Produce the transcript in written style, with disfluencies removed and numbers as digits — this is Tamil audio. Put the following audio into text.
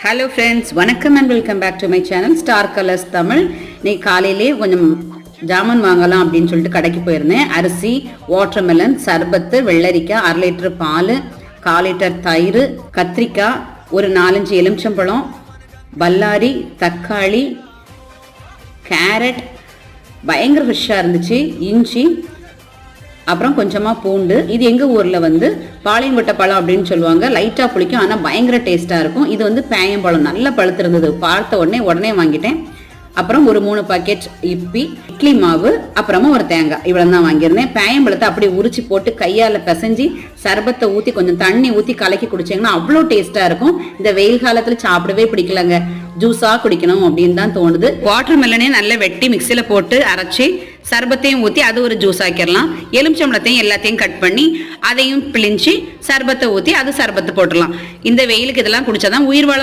ஹலோ ஃப்ரெண்ட்ஸ், வணக்கம் and welcome back to my channel Star Colors Tamil. இன்னைக்கு காலையிலே கொஞ்சம் ஜாமான் வாங்கலாம் அப்படின்னு சொல்லிட்டு கடைக்கு போயிருந்தேன். அரிசி, வாட்டர்மெலன், சர்பத்து, வெள்ளரிக்காய், 1/2 லிட்டர் பால், 1/4 லிட்டர் தயிர், கத்திரிக்காய், ஒரு 4-5 எலுமிச்சம்பழம், பல்லாரி, தக்காளி, கேரட், பயங்கர ஃப்ரெஷ்ஷாக இருந்துச்சு, இஞ்சி, அப்புறம் கொஞ்சமாக பூண்டு. இது எங்கள் ஊரில் பாளையம் கொட்டை பழம் அப்படின்னு சொல்லுவாங்க. லைட்டாக புளிக்கும், ஆனால் பயங்கர டேஸ்ட்டாக இருக்கும். இது பேயம்பழம் நல்லா பழுத்திருந்தது. பார்த்த உடனே வாங்கிட்டேன். அப்புறம் ஒரு 3 பாக்கெட் இட்லி மாவு, அப்புறமா ஒரு தேங்காய், இவ்வளோ தான் வாங்கியிருந்தேன். பேயம்பழத்தை அப்படி உரிச்சு போட்டு கையால் பிசைஞ்சி சர்பத்தை ஊற்றி கொஞ்சம் தண்ணி ஊற்றி கலக்கி குடிச்சிங்கன்னா அவ்வளோ டேஸ்ட்டாக இருக்கும். இந்த வெயில் காலத்தில் சாப்பிடவே பிடிக்கலங்க, ஜூஸாக குடிக்கணும் அப்படின்னு தான் தோணுது. வாட்டர் மெலனே நல்லா வெட்டி மிக்சியில் போட்டு அரைச்சி சர்பத்தையும் ஊற்றி அது ஒரு ஜூஸ் ஆக்கிடலாம். எலுமிச்சம்பழத்தையும் எல்லாத்தையும் கட் பண்ணி அதையும் பிழிஞ்சு சர்பத்தை ஊற்றி அது சர்பத்து போட்டுடலாம். இந்த வெயிலுக்கு இதெல்லாம் குடிச்சாதான் உயிர் வாழ